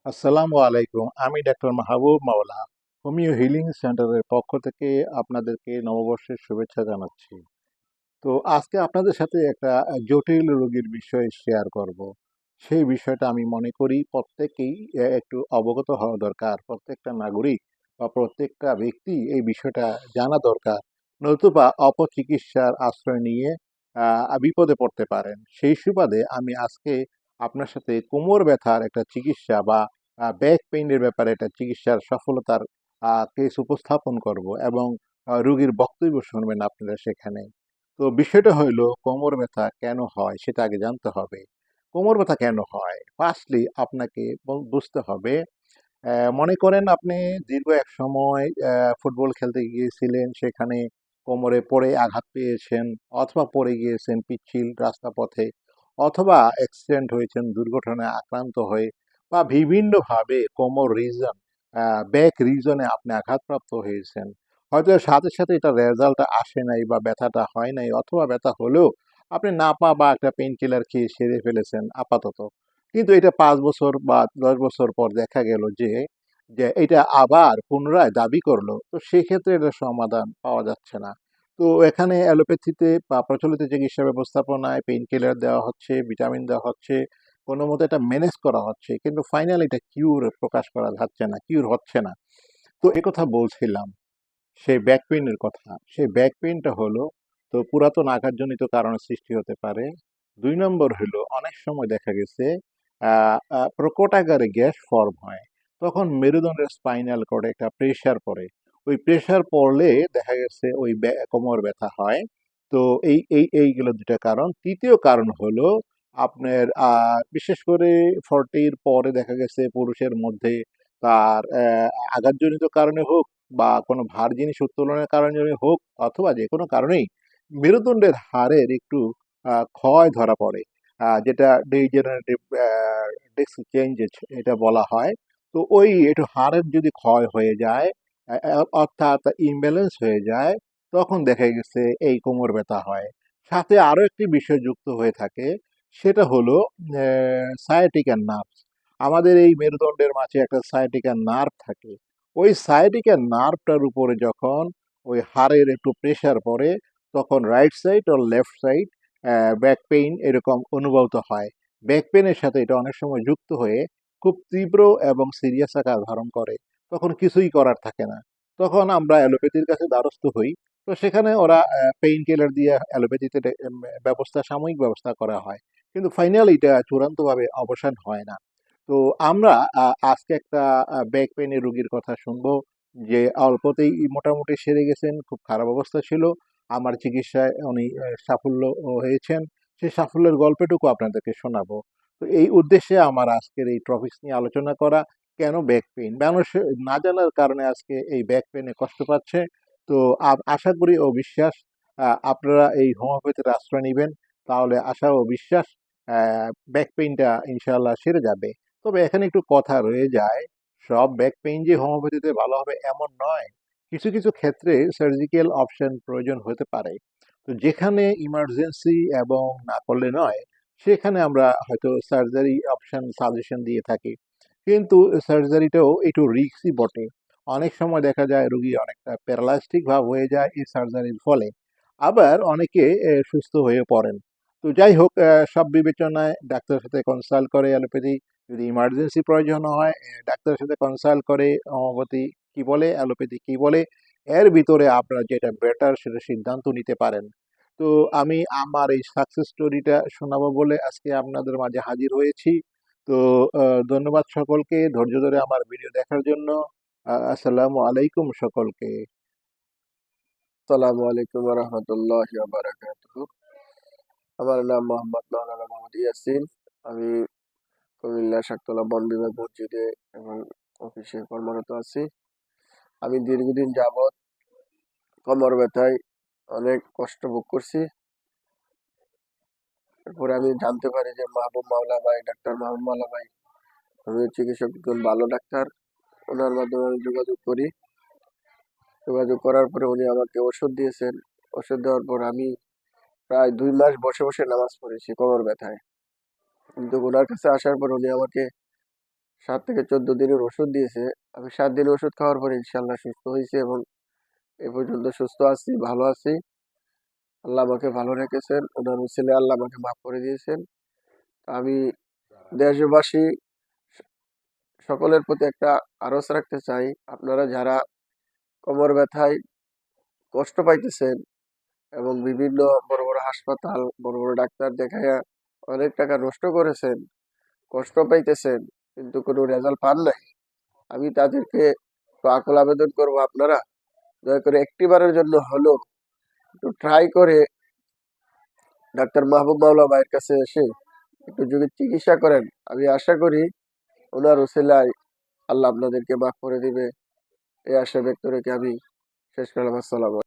আসসালামু আলাইকুম। আমি ডাক্তার মাহবুব মাওলা হোমিও হিলিং সেন্টারের পক্ষ থেকে আপনাদেরকে নববর্ষের শুভেচ্ছা জানাচ্ছি। তো আজকে আপনাদের সাথে একটা জটিল রোগীর বিষয় শেয়ার করব। সেই বিষয়টা আমি মনে করি প্রত্যেকেই একটু অবগত হওয়া দরকার। প্রত্যেকটা নাগরিক বা প্রত্যেকটা ব্যক্তি এই বিষয়টা জানা দরকার। নতুবা অপচিকিৎসার আশ্রয় নিয়ে বিপদে পড়তে পারেন। সেই সুবাদে আমি আজকে আপনার সাথে কোমর ব্যথার একটা চিকিৎসা বা ব্যাক পেইনের ব্যাপারে একটা চিকিৎসার সফলতার কেস উপস্থাপন করব এবং রোগীর বক্তব্য শুনবেন আপনারা সেখানে। তো বিষয়টা হইলো কোমর ব্যথা কেন হয় সেটা আগে জানতে হবে। কোমর ব্যথা কেন হয়? ফার্স্টলি আপনাকে বুঝতে হবে মনে করেন আপনি দীর্ঘ এক সময় ফুটবল খেলতে গিয়েছিলেন, সেখানে কোমরে পড়ে আঘাত পেয়েছেন অথবা পড়ে গিয়েছেন পিচ্ছিল রাস্তাপথে অথবা অ্যাক্সিডেন্ট হয়েছেন দুর্ঘটনায় আক্রান্ত হয়ে বা বিভিন্নভাবে কোমর রিজন ব্যাক রিজনে আপনি আঘাতপ্রাপ্ত হয়েছেন। হয়তো সাথে, সাথে এটার রেজাল্টটা আসে নাই বা ব্যথাটা হয় নাই অথবা ব্যথা হলেও আপনি নাপা বা একটা পেইন কিলার খেয়ে সেরে ফেলেছেন আপাতত। কিন্তু এটা ৫ বছর বা ১০ বছর পর দেখা গেল যে এটা আবার পুনরায় দাবি করলো। তো সেক্ষেত্রে এটার সমাধান পাওয়া যাচ্ছে না। তো এখানে অ্যালোপ্যাথিতে বা প্রচলিত চিকিৎসা ব্যবস্থাপনায় পেইন কিলার দেওয়া হচ্ছে, ভিটামিন দেওয়া হচ্ছে, কোনোমতে এটা ম্যানেজ করা হচ্ছে। কিন্তু ফাইনালি এটা কিউর প্রকাশ করা যাচ্ছে না, কিউর হচ্ছে না। তো একথা বলছিলাম। সেই ব্যাক পেইনের কথা। সেই ব্যাক পেইনটা হলো তো পুরাতন আঘাতজনিত কারণে সৃষ্টি হতে পারে। ২ নম্বর হলো অনেক সময় দেখা গেছে আ আ প্রকট আকারে গ্যাস ফর্ম হয়। তখন মেরুদণ্ডের স্পাইনাল কর্ডে একটা প্রেশার পড়ে। ওই প্রেশার পড়লে দেখা গেছে ওই কোমর ব্যথা হয়। তো এইগুলো ২ টা কারণ। ৩য় কারণ হলো আপনার বিশেষ করে 40 র পরে দেখা গেছে পুরুষের মধ্যে তার আঘাতজনিত কারণে হোক বা কোনো ভার জিনিস উত্তোলনের কারণে হোক অথবা যেকোনো কারণেই মেরুদণ্ডের হাড়ের একটু ক্ষয় ধরা পড়ে। যেটা ডিজেনারেটিভ ডিস্ক চেঞ্জেস এটা বলা হয়। তো ওই একটু হাড়ের যদি ক্ষয় হয়ে যায় অর্থাৎ ইমব্যালেন্স হয়ে যায়, তখন দেখা গেছে এই কোমর ব্যথা হয়। সাথে আরো একটি বিষয় যুক্ত হয়ে থাকে, সেটা হলো sciatica nerves। আমাদের এই মেরুদণ্ডের মাঝে একটা sciatica nerve থাকে। ওই sciatica নার্ভটার উপরে যখন ওই হাড়ের একটু প্রেশার পড়ে, তখন right side or left side back pain এরকম অনুভূত হয়। ব্যাক পেইনের সাথে এটা অনেক সময় যুক্ত হয়ে খুব তীব্র এবং সিরিয়াস আকার ধারণ করে। তখন কিছুই করার থাকে না। তখন আমরা অ্যালোপ্যাথির কাছে দ্বারস্থ হই। তো সেখানে ওরা পেইন কিলার দিয়ে অ্যালোপ্যাথিতে ব্যবস্থা সাময়িক ব্যবস্থা করা হয়। কিন্তু ফাইনালি এটা চূড়ান্তভাবে অবসান হয় না। তো আমরা আজকে একটা ব্যাক পেইনের রোগীর কথা শুনবো যে অল্পতেই মোটামুটি সেরে গেছেন, খুব খারাপ অবস্থা ছিল। আমার চিকিৎসায় উনি সাফল্য হয়েছেন। সেই সাফল্যের গল্পটুকু আপনাদেরকে শোনাবো। তো এই উদ্দেশ্যে আমার আজকের এই টপিকস নিয়ে আলোচনা করা, কেন ব্যাক পেইন? মানুষ না জানার কারণে আজকে এই ব্যাক পেইনে কষ্ট পাচ্ছে। তো আশা করি ও বিশ্বাস আপনারা এই হোমিওপ্যাথির আশ্রয় নিবেন। তাহলে আশা ও বিশ্বাস অ্যা ব্যাক পেইনটা ইনশাআল্লাহ সেরে যাবে। তবে এখানে একটু কথা রয়ে যায়, সব ব্যাক পেইন যে হোমিওপ্যাথিতে ভালো হবে এমন নয়। কিছু, কিছু ক্ষেত্রে সার্জিক্যাল অপশন প্রয়োজন হতে পারে। তো যেখানে ইমার্জেন্সি এবং না করলে নয়, সেখানে আমরা হয়তো সার্জারি অপশন সাজেশন দিয়ে থাকি। কিন্তু সার্জারিটাও একটু রিস্কই বটে। অনেক সময় দেখা যায় রোগী অনেকটা প্যারালাইস্টিক ভাব হয়ে যায় এই সার্জারির ফলে। আবার অনেকে সুস্থ হয়ে পড়েন। তো যাই হোক সব বিবেচনায় ডাক্তারের সাথে কনসাল্ট করে অ্যালোপ্যাথি, যদি ইমার্জেন্সি প্রয়োজন হয় ডাক্তারের সাথে কনসাল্ট করে হোমিওপ্যাথি কি বলে, অ্যালোপ্যাথি কি বলে, এর ভিতরে আপনারা যেটা বেটার সেটা সিদ্ধান্ত নিতে পারেন। তো আমি আমার এই সাকসেস স্টোরিটা শোনাবো বলে আজকে আপনাদের মাঝে হাজির হয়েছি। তো ধন্যবাদ সকলকে ধৈর্য ধরে আমার ভিডিও দেখার জন্য। আসসালামু আলাইকুম সকলকে। আসসালামু আলাইকুম রহমতুল্লাহ বারাকাতুহু। আমার নাম মোহাম্মদ মাওলানা মোহাম্মদ ইয়াসিন। আমি কুমিল্লা শাকতলা বন বিভাগ মসজিদে এবং অফিসে কর্মরত আছি। আমি দীর্ঘদিন যাবৎ কোমর ব্যথায় অনেক কষ্ট ভোগ করছি। এরপরে আমি জানতে পারি যে মাহবুব মাওলা ভাই, ডাক্তার মাহবুব মাওলা ভাই হোমিও চিকিৎসক একজন ভালো ডাক্তার। ওনার মাধ্যমে আমি যোগাযোগ করি। যোগাযোগ করার পরে উনি আমাকে ওষুধ দিয়েছেন। ওষুধ দেওয়ার পর আমি প্রায় 2 মাস বসে বসে নামাজ পড়েছি কোমর ব্যথায়। কিন্তু ওনার কাছে আসার পর উনি আমাকে 7 থেকে 14 দিনের ওষুধ দিয়েছে। আমি 7 দিন ওষুধ খাওয়ার পরে ইনশাল্লাহ সুস্থ হয়েছি এবং এ পর্যন্ত সুস্থ আছি, ভালো আছি। আল্লাহ আমাকে ভালো রেখেছেন, ওনার ছেলে আল্লাহ আমাকে মাফ করে দিয়েছেন। আমি দেশবাসী সকলের প্রতি একটা আরজ রাখতে চাই, আপনারা যারা কোমর ব্যথায় কষ্ট পাইতেছেন এবং বিভিন্ন বড় বড় হাসপাতাল, বড় বড় ডাক্তার দেখাইয়া অনেক টাকা নষ্ট করেছেন, কষ্ট পাইতেছেন, কিন্তু কোনো রেজাল্ট পান নাই, আমি তাদেরকে একটু আকুল আবেদন করবো, আপনারা দয়া করে একটিবারের জন্য হলো একটু ট্রাই করে ডাক্তার মাহবুব মাওলা ভাইয়ের কাছে এসে একটু যদি চিকিৎসা করেন, আমি আশা করি ওনার উসিলায় আল্লাহ আপনাদেরকে মাফ করে দিবে। এই আশা ব্যক্ত রেখে আমি শেষ করলাম। আসসালাম।